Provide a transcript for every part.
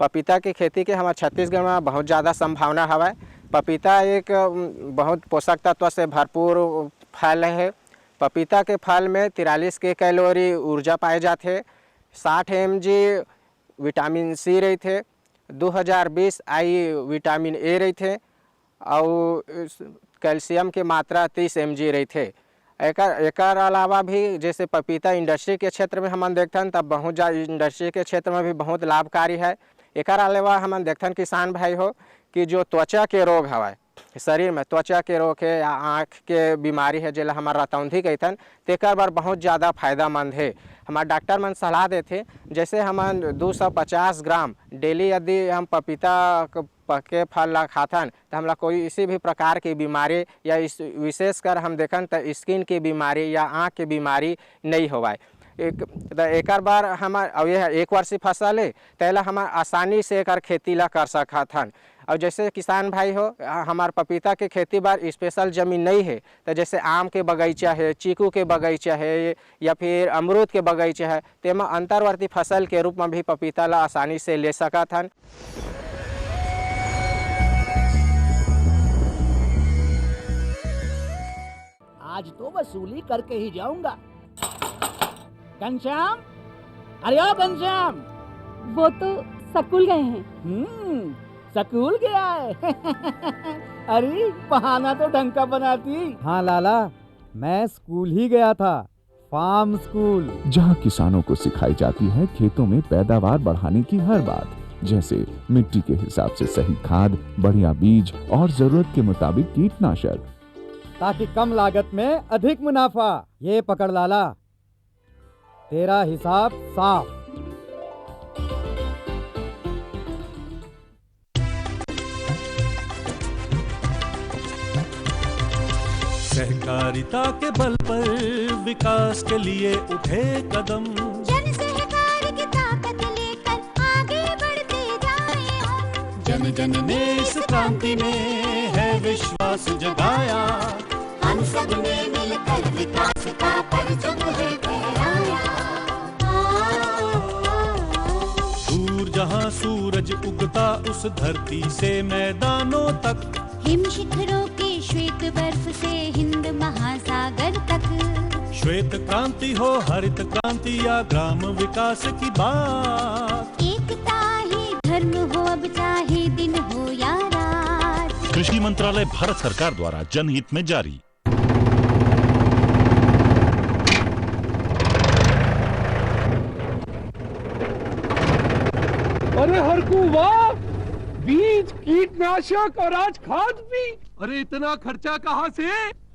पपीता की खेती के हमारे छत्तीसगढ़ में बहुत ज़्यादा संभावना हवा। पपीता एक बहुत पोषक तत्व से भरपूर फल है। पपीता के फल में 43 के कैलोरी ऊर्जा पाए जाते, 60 mg विटामिन सी रही थे, 2020 आई विटामिन ए रही थे और कैल्शियम की मात्रा 30 mg रही थे। एक अलावा भी जैसे पपीता इंडस्ट्री के क्षेत्र में हम देखते हैं तब बहुत ज़्यादा इंडस्ट्री के क्षेत्र में भी बहुत लाभकारी है। एक अलावा हम देखते हैं किसान भाई हो कि जो त्वचा के रोग हवा शरीर में त्वचा के रोग है या आँख के बीमारी है जिला हमारा रतौंधी कहते हैं तेकर बार बहुत ज़्यादा फायदामंद है। हमारे डॉक्टर मन सलाह देते जैसे हम 250 ग्राम डेली यदि हम पपीता के फल ला खाथन तो हमला कोई इसी भी प्रकार की बीमारी या इस विशेषकर हम देखन तो स्किन की बीमारी या आँख की बीमारी नहीं होवाए। एक बार हमार अब यह 1 वर्षीय फसल है तैला हम आसानी से एक खेती ला कर सकथन। और जैसे किसान भाई हो हमार पपीता के खेती बार स्पेशल ज़मीन नहीं है तो जैसे आम के बगीचा है, चीकू के बगीचा है या फिर अमरूद के बगीचा है तेमा अंतर्वर्ती फसल के रूप में भी पपीता ला आसानी से ले सकथन। आज तो वसूली करके ही जाऊंगा। घनश्याम, अरे ओ घनश्याम, वो तो स्कूल गए हैं। स्कूल गया है। अरे बहाना तो ढंग का बनाती। हाँ लाला, मैं स्कूल ही गया था, फार्म स्कूल, जहाँ किसानों को सिखाई जाती है खेतों में पैदावार बढ़ाने की हर बात, जैसे मिट्टी के हिसाब से सही खाद, बढ़िया बीज और जरूरत के मुताबिक कीटनाशक, ताकि कम लागत में अधिक मुनाफा। ये पकड़ लाला, तेरा हिसाब साफ। सहकारिता के बल पर विकास के लिए उठे कदम, जन सहकार की ताकत लेकर आगे बढ़ते जाएं हम। जन जन ने इस क्रांति में है विश्वास जगाया, हम सब ने मिलकर विकास का परचम है फहराया। दूर जहाँ सूरज उगता उस धरती से मैदानों तक, हिम शिखरों के श्वेत बर्फ से हिंद महासागर तक। श्वेत क्रांति हो, हरित क्रांति या ग्राम विकास की बात, एकता ही धर्म हो अब चाहे दिन हो या रात। कृषि मंत्रालय भारत सरकार द्वारा जनहित में जारी। अरे हरकू वाह, बीज, कीटनाशक और आज खाद भी। अरे इतना खर्चा कहाँ से?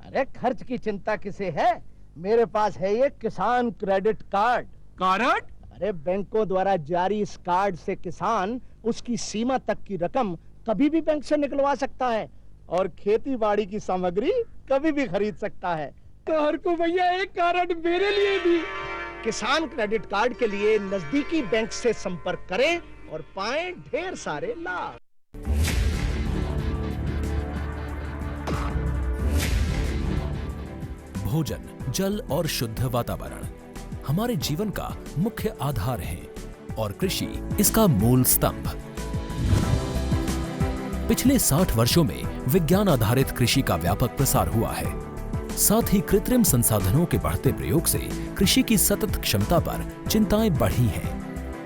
अरे खर्च की चिंता किसे है, मेरे पास है ये किसान क्रेडिट कार्ड। कार्ड? अरे बैंकों द्वारा जारी इस कार्ड से किसान उसकी सीमा तक की रकम कभी भी बैंक से निकलवा सकता है और खेती बाड़ी की सामग्री कभी भी खरीद सकता है। तो हरकू भैया एक कार्ड मेरे लिए भी। किसान क्रेडिट कार्ड के लिए नजदीकी बैंक से संपर्क करें और पाएं ढेर सारे लाभ। भोजन, जल और शुद्ध वातावरण हमारे जीवन का मुख्य आधार है और कृषि इसका मूल स्तंभ। पिछले 60 वर्षों में विज्ञान आधारित कृषि का व्यापक प्रसार हुआ है। साथ ही कृत्रिम संसाधनों के बढ़ते प्रयोग से कृषि की सतत क्षमता पर चिंताएं बढ़ी हैं।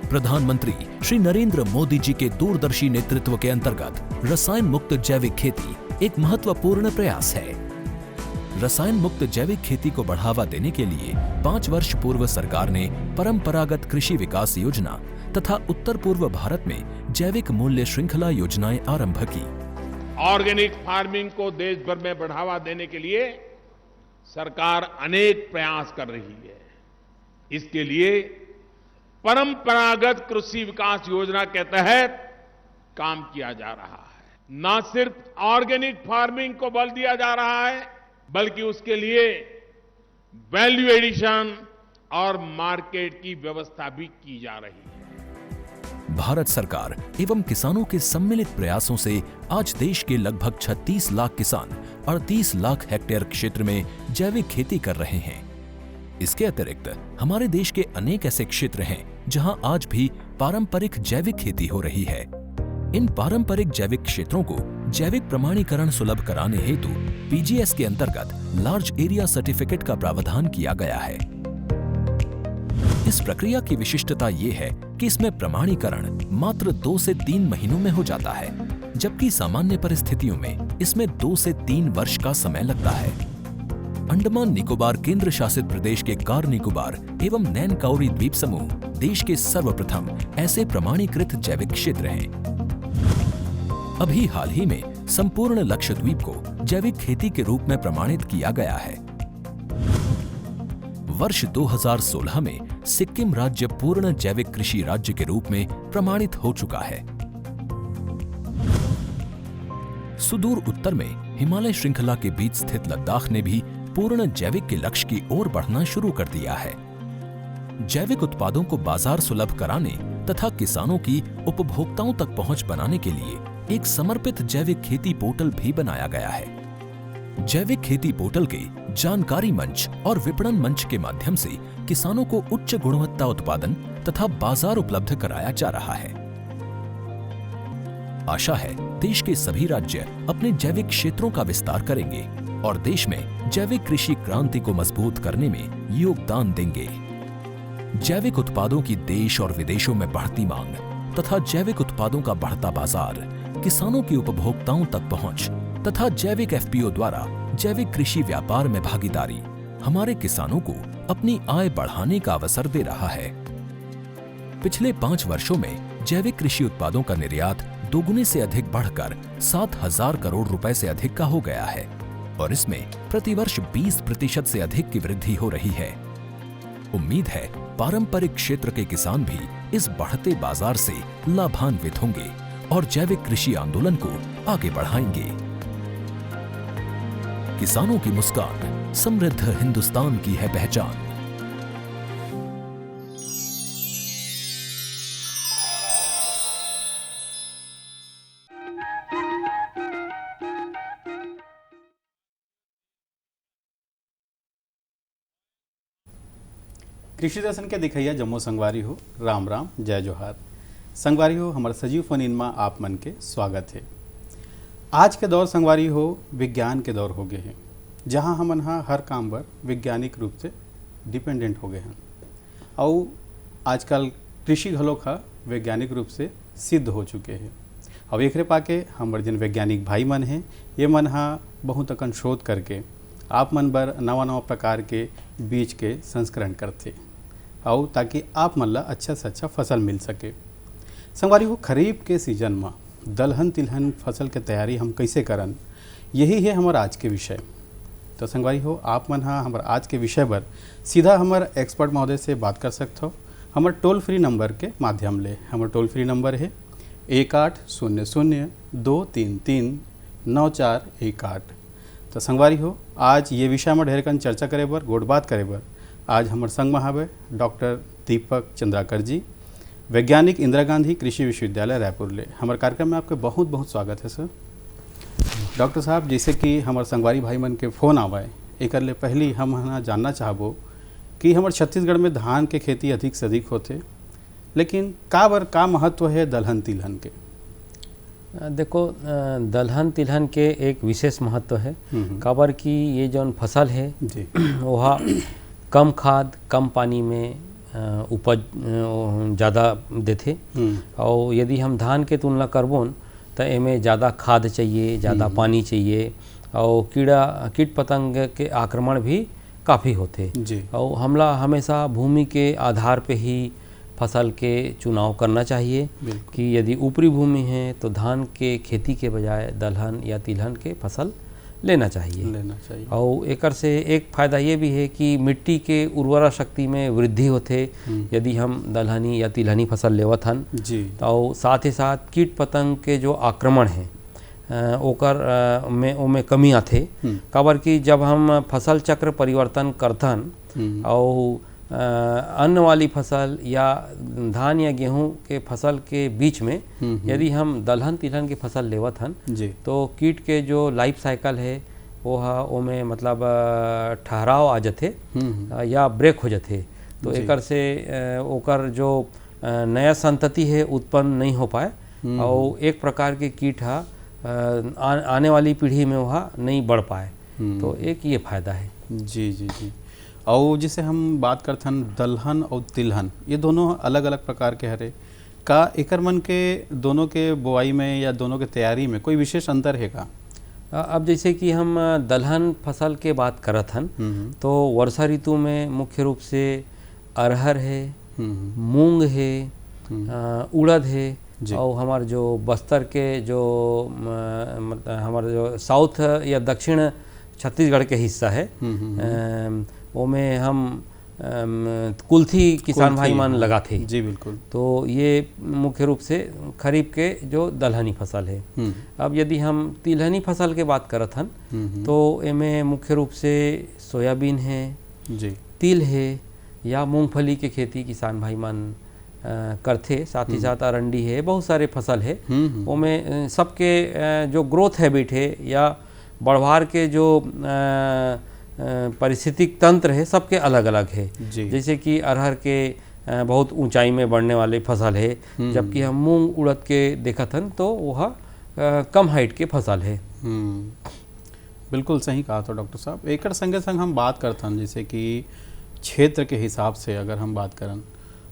प्रधानमंत्री श्री नरेंद्र मोदी जी के दूरदर्शी नेतृत्व के अंतर्गत रसायन मुक्त जैविक खेती एक महत्वपूर्ण प्रयास है। रसायन मुक्त जैविक खेती को बढ़ावा देने के लिए 5 वर्ष पूर्व सरकार ने परंपरागत कृषि विकास योजना तथा उत्तर पूर्व भारत में जैविक मूल्य श्रृंखला योजनाएं आरंभ की। ऑर्गेनिक फार्मिंग को देश भर में बढ़ावा देने के लिए सरकार अनेक प्रयास कर रही है। इसके लिए परंपरागत कृषि विकास योजना के तहत काम किया जा रहा है। न सिर्फ ऑर्गेनिक फार्मिंग को बल दिया जा रहा है बल्कि उसके लिए वैल्यू एडिशन और मार्केट की व्यवस्था भी की जा रही है। भारत सरकार एवं किसानों के सम्मिलित प्रयासों से आज देश के लगभग 36 लाख किसान 38 लाख हेक्टेयर क्षेत्र में जैविक खेती कर रहे हैं। इसके अतिरिक्त हमारे देश के अनेक ऐसे क्षेत्र हैं जहां आज भी पारंपरिक जैविक खेती हो रही है। इन पारंपरिक जैविक क्षेत्रों को जैविक प्रमाणीकरण सुलभ कराने हेतु पीजीएस के अंतर्गत लार्ज एरिया सर्टिफिकेट का प्रावधान किया गया है। इस प्रक्रिया की विशिष्टता ये है कि इसमें प्रमाणीकरण मात्र 2 से 3 महीनों में हो जाता है, जबकि सामान्य परिस्थितियों में इसमें 2 से 3 वर्ष का समय लगता है। अंडमान निकोबार केंद्र शासित प्रदेश के कार निकोबार एवं नैन काउरी द्वीप समूह देश के सर्वप्रथम ऐसे प्रमाणीकृत जैविक क्षेत्र हैं। अभी हाल ही में संपूर्ण लक्षद्वीप को जैविक खेती के रूप में प्रमाणित किया गया है। वर्ष 2016 में सिक्किम राज्य पूर्ण जैविक कृषि राज्य के रूप में प्रमाणित हो चुका है। सुदूर उत्तर में हिमालय श्रृंखला के बीच स्थित लद्दाख ने भी पूर्ण जैविक के लक्ष्य की ओर बढ़ना शुरू कर दिया है। जैविक उत्पादों को बाजार सुलभ कराने तथा किसानों की उपभोक्ताओं तक पहुंच बनाने के लिए एक समर्पित जैविक खेती पोर्टल भी बनाया गया है। जैविक खेती पोर्टल के जानकारी मंच और विपणन मंच के माध्यम से किसानों को उच्च गुणवत्ता उत्पादन तथा बाजार उपलब्ध कराया जा रहा है। आशा है देश के सभी राज्य अपने जैविक क्षेत्रों का विस्तार करेंगे और देश में जैविक कृषि क्रांति को मजबूत करने में योगदान देंगे। जैविक उत्पादों की देश और विदेशों में बढ़ती मांग तथा जैविक उत्पादों का बढ़ता बाजार, किसानों की उपभोक्ताओं तक पहुंच तथा जैविक एफपीओ द्वारा जैविक कृषि व्यापार में भागीदारी हमारे किसानों को अपनी आय बढ़ाने का अवसर दे रहा है। पिछले 5 वर्षों में जैविक कृषि उत्पादों का निर्यात दोगुने से अधिक बढ़कर 7,000 करोड़ रुपए से अधिक का हो गया है और इसमें प्रतिवर्ष 20% से अधिक की वृद्धि हो रही है। उम्मीद है पारंपरिक क्षेत्र के किसान भी इस बढ़ते बाजार से लाभान्वित होंगे और जैविक कृषि आंदोलन को आगे बढ़ाएंगे। किसानों की मुस्कान समृद्ध हिंदुस्तान की है पहचान। कृषि दर्शन के दिखैया जम्मू संगवारी हो, राम राम जय जोहार। संगवारी हो हमारे सजीव फोन इन में आप मन के स्वागत है। आज के दौर संगवारी हो विज्ञान के दौर हो गए हैं, जहां हमन हर काम पर वैज्ञानिक रूप से डिपेंडेंट हो गए हैं और आजकल कृषि घलोक वैज्ञानिक रूप से सिद्ध हो चुके हैं। अब एक पाके हमारे जिन वैज्ञानिक भाई मन हैं ये मन बहुत अकन शोध करके आप मन बर नवा प्रकार के बीज के संस्करण करते और ताकि आप मन ला अच्छा से अच्छा फसल मिल सके। संगवारी हो खरीफ के सीजन में दलहन तिलहन फसल के तैयारी हम कैसे करन, यही है हमारा आज के विषय। तो संगवारी हो आप मन हमारे आज के विषय पर सीधा हमारे एक्सपर्ट महोदय से बात कर सकते हो हमारे टोल फ्री नंबर के माध्यम ले। हमारा टोल फ्री नंबर है 1800-233-9418। तो संगवारी हो आज ये विषय में ढेर कन चर्चा करे बर गोट बात करे बर आज हमारे संग में हवे डॉक्टर दीपक चंद्राकर जी, वैज्ञानिक इंदिरा गांधी कृषि विश्वविद्यालय रायपुर ले। हमारे कार्यक्रम में आपके बहुत बहुत स्वागत है सर। डॉक्टर साहब जैसे कि हमारे संगवारी भाई मन के फ़ोन आवाए एक ले पहली हम जानना चाहबो कि हमारे छत्तीसगढ़ में धान के खेती अधिक से अधिक होते, लेकिन का महत्व है दलहन तिलहन के? देखो दलहन तिलहन के एक विशेष महत्व है, काबर कि ये जौन फसल है वह कम खाद कम पानी में उपज ज़्यादा देते और यदि हम धान के तुलना करबोन तो एमें ज़्यादा खाद चाहिए, ज़्यादा पानी चाहिए और कीट पतंग के आक्रमण भी काफ़ी होते और हमला हमेशा भूमि के आधार पे ही फसल के चुनाव करना चाहिए कि यदि ऊपरी भूमि है तो धान के खेती के बजाय दलहन या तिलहन के फसल लेना चाहिए। और एकर से एक फायदा ये भी है कि मिट्टी के उर्वरा शक्ति में वृद्धि होते यदि हम दलहनी या तिलहनी फसल लेवत हन तो साथ ही साथ कीट पतंग के जो आक्रमण है ओकर में कमी आथे, काबर कि जब हम फसल चक्र परिवर्तन करथन और अन्न वाली फसल या धान या गेहूं के फसल के बीच में यदि हम दलहन तिलहन की फसल लेवत हन तो कीट के जो लाइफ साइकिल है वह ओमे मतलब ठहराव आ जाते या ब्रेक हो जाते। तो एकर से ओकर जो नया संतति है उत्पन्न नहीं हो पाए और एक प्रकार के कीट आने वाली पीढ़ी में वह नहीं बढ़ पाए। तो एक ये फायदा है। जी जी जी। और जिसे हम बात करते हैं दलहन और तिलहन, ये दोनों अलग अलग प्रकार के हरे का एकर मन के दोनों के बुआई में या दोनों के तैयारी में कोई विशेष अंतर है का? अब जैसे कि हम दलहन फसल के बात करत हन तो वर्षा ऋतु में मुख्य रूप से अरहर है, मूंग है, उड़द है और हमारे जो बस्तर के जो हमारे जो साउथ या दक्षिण छत्तीसगढ़ के हिस्सा है वो में हम कुल्थी किसान भाई मान लगाते। जी बिल्कुल। तो ये मुख्य रूप से खरीफ के जो दलहनी फसल है। अब यदि हम तिलहनी फसल के बात करत हन तो इनमें मुख्य रूप से सोयाबीन है जी, तिल है या मूंगफली के खेती किसान भाई मान करते। साथ ही साथ अरंडी है, बहुत सारे फसल है। उनमें सबके जो ग्रोथ हैबिट है या बढ़वार के जो पारिस्थितिक तंत्र है सबके अलग अलग है। जैसे कि अरहर के बहुत ऊंचाई में बढ़ने वाले फसल है, जबकि हम मूंग उड़द के देखत हन तो वह कम हाइट के फसल है। बिल्कुल सही कहा तो डॉक्टर साहब। एक संगे संग हम बात करते हैं जैसे कि क्षेत्र के हिसाब से अगर हम बात करें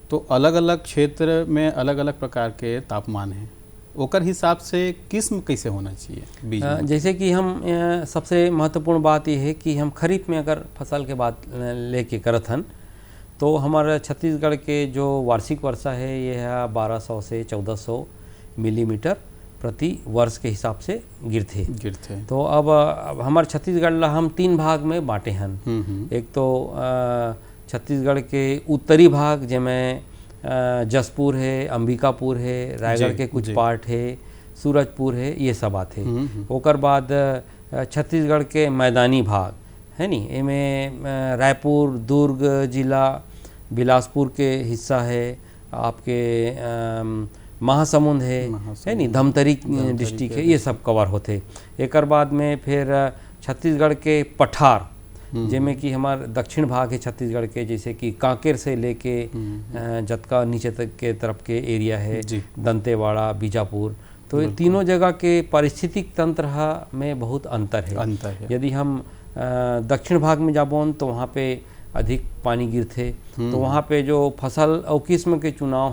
तो अलग अलग क्षेत्र में अलग अलग प्रकार के तापमान हैं, ओकर हिसाब से किस्म कैसे होना चाहिए बीज में? जैसे कि हम सबसे महत्वपूर्ण बात यह है कि हम खरीफ में अगर फसल के बात लेके करत हन तो हमारा छत्तीसगढ़ के जो वार्षिक वर्षा है ये है 1200 से 1400 मिलीमीटर प्रति वर्ष के हिसाब से गिरते। तो अब हमारे छत्तीसगढ़ ला हम 3 भाग में बांटे हन। एक तो छत्तीसगढ़ के उत्तरी भाग जिसमें जसपुर है, अंबिकापुर है, रायगढ़ के कुछ पार्ट है, सूरजपुर है, ये सब आते। ओकर बाद छत्तीसगढ़ के मैदानी भाग है नी, इनमें रायपुर, दुर्ग जिला, बिलासपुर के हिस्सा है, आपके महासमुंद है नी, धमतरी डिस्ट्रिक्ट है, ये सब कवर होते। एकर बाद में फिर छत्तीसगढ़ के पठार जिसमें कि हमारे दक्षिण भाग है छत्तीसगढ़ के, जैसे कि कांकेर से लेके जतका नीचे तक के तरफ के एरिया है, दंतेवाड़ा, बीजापुर। तो ये तीनों जगह के पारिस्थितिक तंत्र में बहुत अंतर है। यदि हम दक्षिण भाग में जाबोन तो वहाँ पे अधिक पानी गिरते, तो वहाँ पे जो फसल और किस्म के चुनाव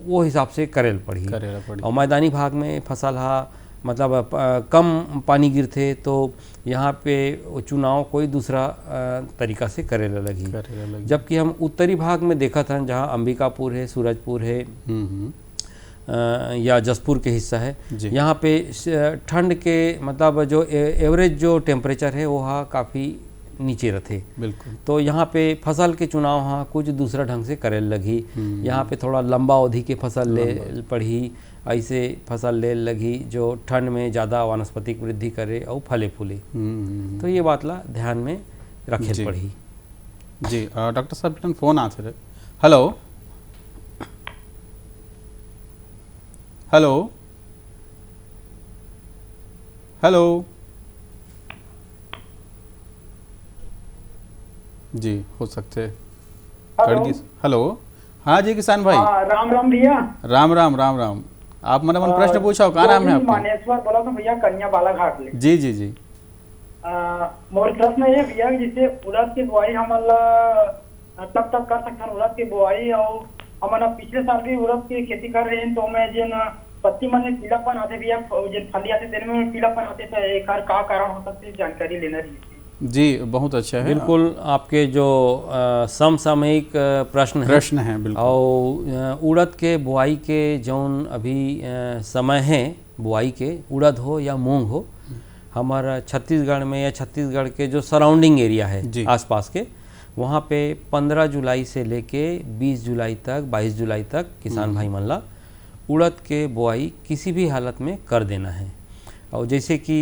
वो हिसाब से करेल पड़ी। और मैदानी भाग में फसल मतलब कम पानी गिरते तो यहाँ पे चुनाव कोई दूसरा तरीका से करेला लगी। जबकि हम उत्तरी भाग में देखा था जहाँ अंबिकापुर है, सूरजपुर है या जसपुर के हिस्सा है, यहाँ पे ठंड के मतलब जो एवरेज जो टेम्परेचर है वो काफ़ी नीचे रहते। बिल्कुल। तो यहाँ पे फसल के चुनाव कुछ दूसरा ढंग से करेल लगी। यहाँ पे थोड़ा लंबा अवधि के फसल ले पड़ी, ऐसे फसल ले लगी जो ठंड में ज़्यादा वानस्पतिक वृद्धि करे और फले फूले। तो ये बात ला ध्यान में रखे पड़ी। जी डॉक्टर साहब फ़ोन आते रहे। हेलो हेलो हेलो जी हो सकते हेलो। हाँ जी किसान भाई। राम राम भैया। राम राम राम राम। आप मन प्रश्न पूछो, कहाँ नाम है आपका? मानेश्वर बोला तो भैया कन्या बालाघाट ले। जी जी जी। मोर प्रश्न ये भैया जैसे उड़द की बुआई हमारा तब तक कर सकते हैं उड़द की बुआई, और हमारा पिछले साल भी उड़द की खेती कर रहे हैं तो मैं जिन पत्ती मन पीलापन आते भैया जिन फली आते दिन में पीलापन आते थे, एक का कारण हो सकते जानकारी लेना रही। जी बहुत अच्छा है। बिल्कुल आपके जो समसामयिक प्रश्न है बिल्कुल। और उड़द के बुआई के जौन अभी समय है बुआई के, उड़द हो या मूंग हो, हमारा छत्तीसगढ़ में या छत्तीसगढ़ के जो सराउंडिंग एरिया है आसपास के, वहाँ पे 15 जुलाई से लेके 20 जुलाई तक 22 जुलाई तक किसान भाई मन ला उड़द के बुआई किसी भी हालत में कर देना है। और जैसे कि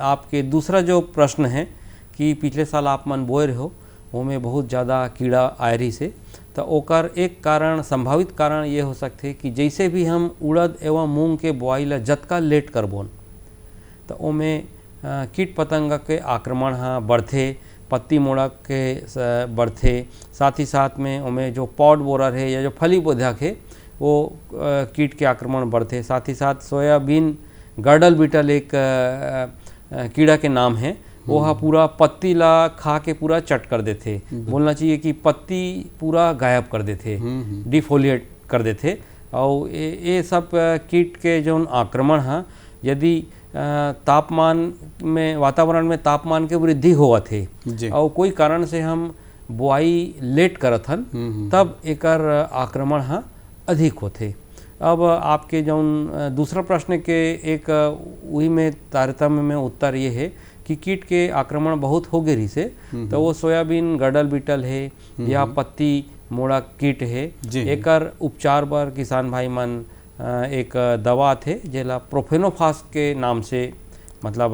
आपके दूसरा जो प्रश्न है कि पिछले साल आप मन बोए रहे हो ओमें बहुत ज़्यादा कीड़ा आए रही से, तो ओकर एक कारण संभावित कारण ये हो सकते कि जैसे भी हम उड़द एवं मूंग के बुआई ला जतका लेट करबोन तो ओमें कीट पतंग के आक्रमण हाँ बढ़थे, पत्ती मोड़क के बढ़थे, साथ ही साथ में उमें जो पॉड बोरर है या जो फली बोधक है वो कीट के आक्रमण बढ़थे। साथ ही साथ सोयाबीन गर्डल बीटल एक कीड़ा के नाम है, वो हा पूरा पत्ती ला खा के पूरा चट कर देते, बोलना चाहिए कि पत्ती पूरा गायब कर देते, डिफोलिएट कर देते। और ये सब कीट के जो आक्रमण हाँ यदि तापमान में वातावरण में तापमान के वृद्धि होवत है और कोई कारण से हम बुआई लेट करत हन तब एकर आक्रमण हाँ अधिक होते। अब आपके जौन दूसरा प्रश्न के एक वही में तारतम्य में उत्तर ये है कि कीट के आक्रमण बहुत हो गए से तो वो सोयाबीन गर्डल बीटल है या पत्ती मोड़ा कीट है, एकर उपचार पर किसान भाई मन एक दवा थे जेला प्रोफेनोफास के नाम से, मतलब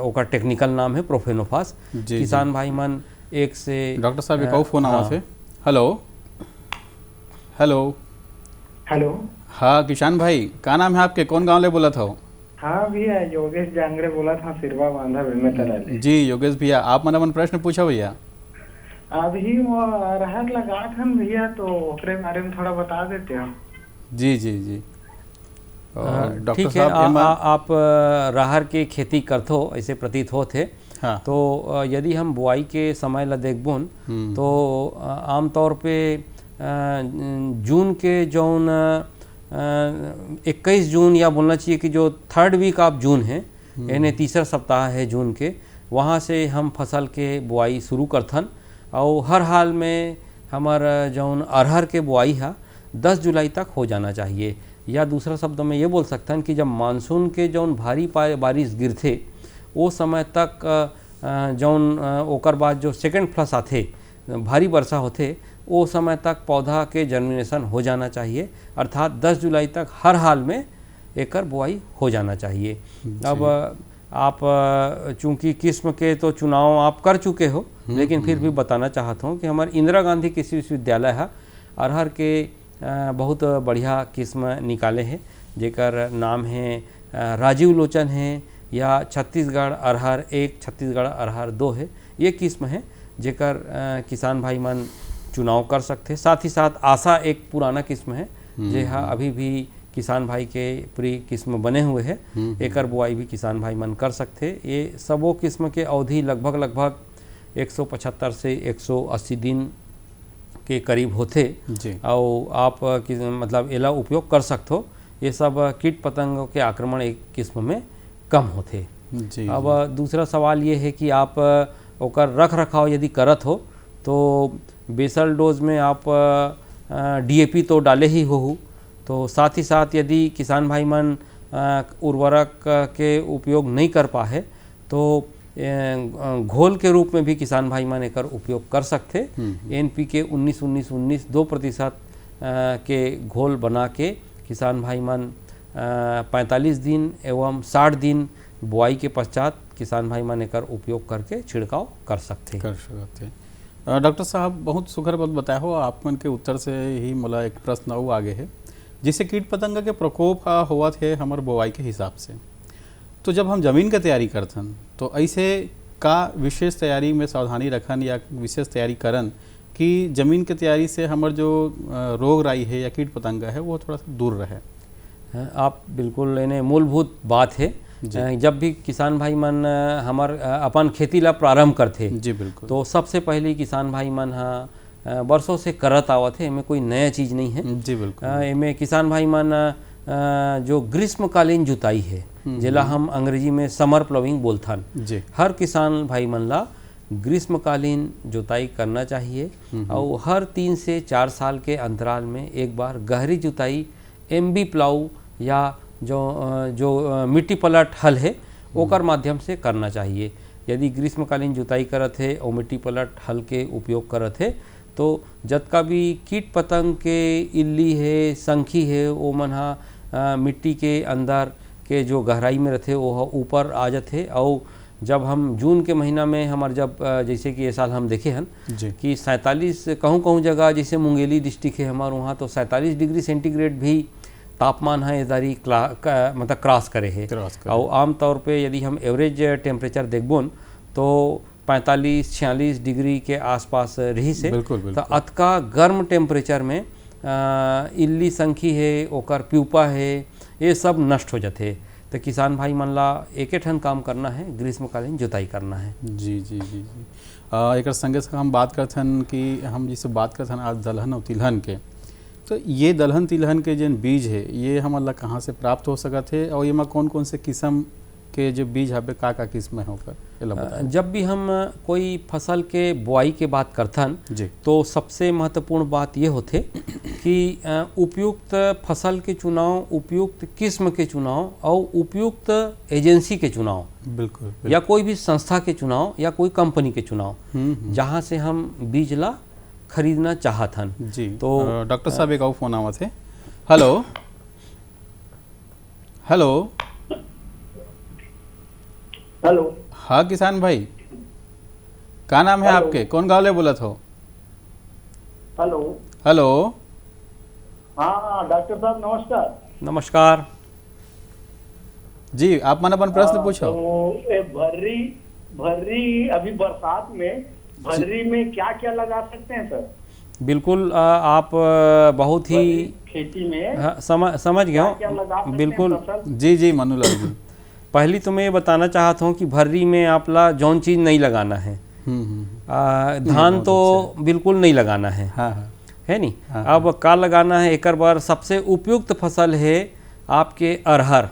ओकर टेक्निकल नाम है प्रोफेनोफास। किसान भाई मन एक से डॉक्टर साहब एक और फोन आवा थे। हेलो हेलो हेलो, हाँ किसान भाई, क्या नाम है आपके, कौन गांव ले बोला था? हाँ भैया योगेश जांगरे बोला था, सिरवा बांधा में तरह। जी योगेश भैया, आप मन प्रश्न पूछा भैया। अभी वो अरहर लगा था भैया, तो ओकरे बारे में थोड़ा बता देते हो? जी जी जी ठीक है। आप राहर के खेती करते हो ऐसे प्रतीत होते। हाँ। तो यदि हम बुआई के समय ला देखबुन तो आमतौर पे जून के जौन 21 जून या बोलना चाहिए कि जो 3rd वीक ऑफ जून है, यानी तीसरा सप्ताह है जून के, वहाँ से हम फसल के बुआई शुरू करथन। और हर हाल में हमार जौन अरहर के बुआई है 10 जुलाई तक हो जाना चाहिए। या दूसरा शब्द में ये बोल सकते हैं कि जब मानसून के जौन भारी बारिश गिरथे वो समय तक जौन ओकर बाद जो सेकेंड फ्लस आते भारी वर्षा होते वो समय तक पौधा के जर्मिनेशन हो जाना चाहिए, अर्थात 10 जुलाई तक हर हाल में एकर बुआई हो जाना चाहिए। अब आप चूंकि किस्म के तो चुनाव आप कर चुके हो, लेकिन फिर भी बताना चाहता हूँ कि हमारे इंदिरा गांधी कृषि विश्वविद्यालय है अरहर के बहुत बढ़िया किस्म निकाले हैं, जेकर नाम है राजीव लोचन है या छत्तीसगढ़ अरहर 1, छत्तीसगढ़ अरहर 2 है। ये किस्म है जेकर किसान भाई मन चुनाव कर सकते। साथ ही साथ आशा एक पुराना किस्म है जे अभी भी किसान भाई के प्रिय किस्म बने हुए हैं, एकर बुआई भी किसान भाई मन कर सकते। ये सबों किस्म के अवधि लगभग 175 से 180 दिन के करीब होते और आप मतलब एला उपयोग कर सकते हो। ये सब कीट पतंगों के आक्रमण एक किस्म में कम होते। अब दूसरा सवाल ये है कि आप ओकर रख रखाव यदि करत हो तो बेसल डोज में आप DAP तो डाले ही हो, तो साथ ही साथ यदि किसान भाई मन उर्वरक के उपयोग नहीं कर पाए तो घोल के रूप में भी किसान भाई मन एकर उपयोग कर सकते। NPK 19-19-19 2% के घोल बना के किसान भाई मन 45 दिन एवं 60 दिन बुआई के पश्चात किसान भाई मन एकर उपयोग करके छिड़काव कर सकते। डॉक्टर साहब बहुत सुघर बात बताया हो, आप मन के उत्तर से ही मोला एक प्रश्न और आगे है, जिससे कीट पतंग के प्रकोप हुआ थे हमारे बुआई के हिसाब से। तो जब हम जमीन का तैयारी करथन तो ऐसे का विशेष तैयारी में सावधानी रखन या विशेष तैयारी करन कि जमीन के तैयारी से हमार जो रोग राई है या कीट पतंगा है वो थोड़ा सा दूर रहे। आप बिल्कुल इन्हें मूलभूत बात है। जब भी किसान भाई मन हमार अपन खेती ला प्रारंभ करते जी बिल्कुल, तो सबसे पहले किसान भाई मन वर्षों से करत आवत है, इनमें कोई नया चीज़ नहीं है जी बिल्कुल। इनमें किसान भाई मन जो ग्रीष्मकालीन जुताई है जिला हम अंग्रेजी में समर प्लोविंग बोलथन, हर किसान भाई मन ला ग्रीष्मकालीन जुताई करना चाहिए और हर 3 से 4 साल के अंतराल में एक बार गहरी जुताई MB प्लाऊ या जो मिट्टी पलट हल है ओकर माध्यम से करना चाहिए। यदि ग्रीष्मकालीन जुताई करत है और मिट्टी पलट हल के उपयोग करत है तो जतका भी कीट पतंग के इल्ली है, संखी है, वो मन मिट्टी के अंदर के जो गहराई में रहते वो ऊपर आ जाते। और जब हम जून के महीना में हमारे जब जैसे कि ये साल हम देखे हैं कि 47 कहूँ जगह जैसे मुंगेली डिस्ट्रिक्ट है हमारे वहाँ तो 47 डिग्री सेंटीग्रेड भी तापमान है इधारी मतलब क्रॉस करे है और आमतौर पे यदि हम एवरेज टेम्परेचर देखबोन तो 45-46 डिग्री के आसपास रही से तो अतका गर्म टेम्परेचर में इल्ली संखी है, ओकर प्यूपा है, ये सब नष्ट हो जाते। तो किसान भाई मन ला एक ठन काम करना है, ग्रीष्मकालीन जुताई करना है। जी जी जी जी एक संगे संग हम बात करथन कि हम जिससे बात करथन आज दलहन और तिलहन के, तो ये दलहन तिलहन के जो बीज है ये हमन ला कहाँ से प्राप्त हो सकत है और ये में कौन कौन से किस्म के जो बीज हवे का किस्म है होकर? जब भी हम कोई फसल के बुआई के बात करथन तो सबसे महत्वपूर्ण बात ये होते कि उपयुक्त फसल के चुनाव, उपयुक्त किस्म के चुनाव और उपयुक्त एजेंसी के चुनाव, बिल्कुल या कोई भी संस्था के चुनाव या कोई कंपनी के चुनाव जहाँ से हम बीज ला खरीदना चाहत हन। जी तो डॉक्टर साहब एक और फोन आवत है। हेलो हेलो हेलो, हाँ किसान भाई, क्या नाम है आपके, कौन गाँव ले बोलत हो? हेलो हेलो, हाँ डॉक्टर साहब नमस्कार। नमस्कार जी, आप मन अपन प्रश्न पूछो। तो भर्री अभी बरसात में भर्री में क्या क्या लगा सकते हैं सर? बिल्कुल आप बहुत ही खेती में समझ गया हूँ बिल्कुल। जी जी मनुलाल जी, पहली तो मैं ये बताना चाहता हूँ कि भर्री में आप ला जौन चीज़ नहीं लगाना है, धान तो बिल्कुल नहीं लगाना है, है नहीं। अब का लगाना है एक बार सबसे उपयुक्त फसल है आपके अरहर।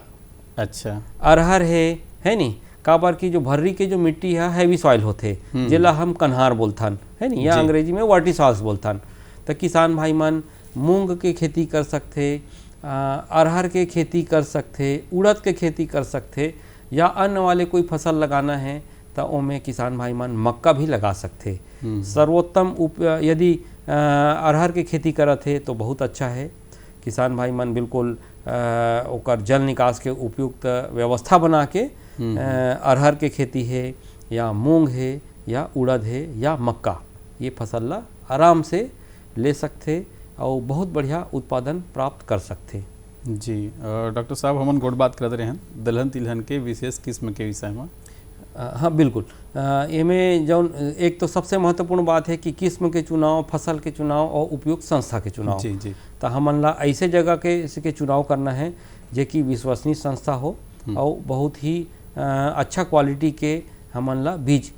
अच्छा, अरहर है नहीं। काबर की जो भर्री के जो मिट्टी है हैवी सॉइल होते जिला हम कन्हार बोलथन, है नहीं, या अंग्रेजी में वाटी सॉस बोलथन। तो किसान भाई मन मूंग के खेती कर सकते, अरहर के खेती कर सकते, उड़द के खेती कर सकते, या अन्य वाले कोई फसल लगाना है तो ओमें किसान भाई मन मक्का भी लगा सकते। सर्वोत्तम यदि अरहर के खेती करत है तो बहुत अच्छा है। किसान भाई मन बिल्कुल ओकर जल निकास के उपयुक्त व्यवस्था बना के अरहर के खेती है या मूंग है या उड़द है या मक्का, ये फसल ला आराम से ले सकते और बहुत बढ़िया उत्पादन प्राप्त कर सकते। जी डॉक्टर साहब, हमन गोड़ बात करते रहे हैं दलहन तिलहन के विशेष किस्म के विषय में। हाँ बिल्कुल, इनमें जो एक तो सबसे महत्वपूर्ण बात है कि किस्म के चुनाव, फसल के चुनाव और उपयुक्त संस्था के चुनाव। जी जी, तो हमन ला ऐसे जगह के चुनाव करना है जो कि विश्वसनीय संस्था हो और बहुत ही अच्छा क्वालिटी के हमन ला बीज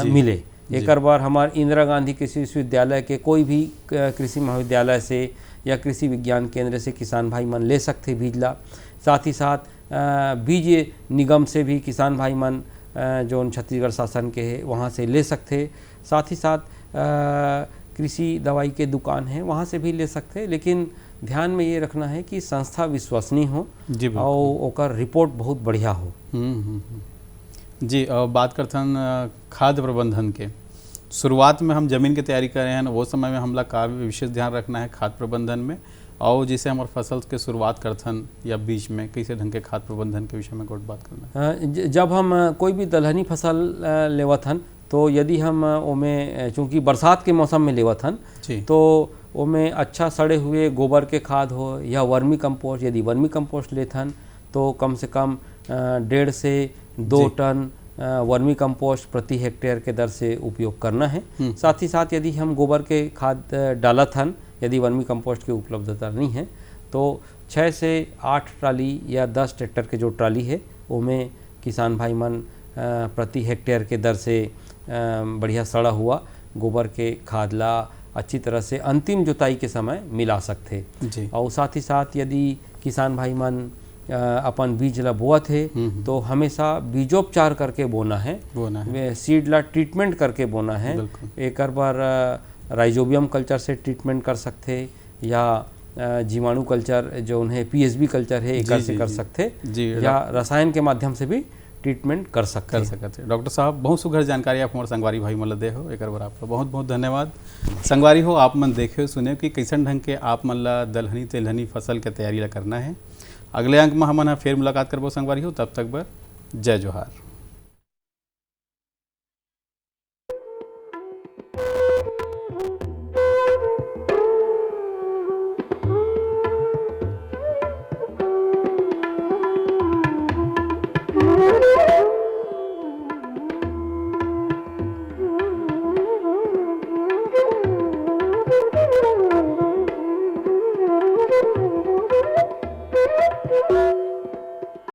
मिले। एक बार हमारे इंदिरा गांधी कृषि विश्वविद्यालय के कोई भी कृषि महाविद्यालय से या कृषि विज्ञान केंद्र से किसान भाई मन ले सकते बीज ला। साथ ही साथ बीज निगम से भी किसान भाई मन जो छत्तीसगढ़ शासन के है वहाँ से ले सकते। साथ ही साथ कृषि दवाई के दुकान है वहाँ से भी ले सकते, लेकिन ध्यान में ये रखना है कि संस्था विश्वसनीय हो और ओकर रिपोर्ट बहुत बढ़िया हो। जी बात करथन खाद्य प्रबंधन के, शुरुआत में हम जमीन की तैयारी कर रहे हैं वो समय में हमला का विशेष ध्यान रखना है खाद्य प्रबंधन में, और जैसे हमारे फसल के शुरुआत करथन या बीच में कैसे ढंग के खाद्य प्रबंधन के विषय में कुछ बात करना है। जब हम कोई भी दलहनी फसल लेवथन तो यदि हम ओमें चूँकि बरसात के मौसम में लेवथन तो ओमें अच्छा सड़े हुए गोबर के खाद हो या वर्मी कंपोस्ट, यदि वर्मी कंपोस्ट लेथन तो कम से कम 1.5 से 2 टन वर्मी कंपोस्ट प्रति हेक्टेयर के दर से उपयोग करना है। साथ ही साथ यदि हम गोबर के खाद डालत हन, यदि वर्मी कंपोस्ट की उपलब्धता नहीं है तो 6 से 8 ट्राली या 10 ट्रैक्टर के जो ट्राली है उनमें किसान भाई मन प्रति हेक्टेयर के दर से बढ़िया सड़ा हुआ गोबर के खाद ला अच्छी तरह से अंतिम जुताई के समय मिला सकते। और साथ ही साथ यदि किसान भाई मन अपन बीज ला बोअत है तो हमेशा बीजोपचार करके बोना है, सीड ला ट्रीटमेंट करके बोना है। एक बार राइजोबियम कल्चर से ट्रीटमेंट कर सकते या जीवाणु कल्चर जो उन्हें पीएसबी कल्चर है एक से कर सकते या रसायन के माध्यम से भी ट्रीटमेंट कर सकते। डॉक्टर साहब, बहुत सुघर जानकारी आप हमारे संगवारी भाई मन दे हो, एक बार आपका बहुत बहुत धन्यवाद। संगवारी हो, आप मन देखे सुने कि कैसन ढंग के आप मन ला दलहनी तिलहनी फसल के तैयारी ला करना है। अगले अंक में हम फिर मुलाकात करबो संगवारी हो, तब तक बर जय जोहार।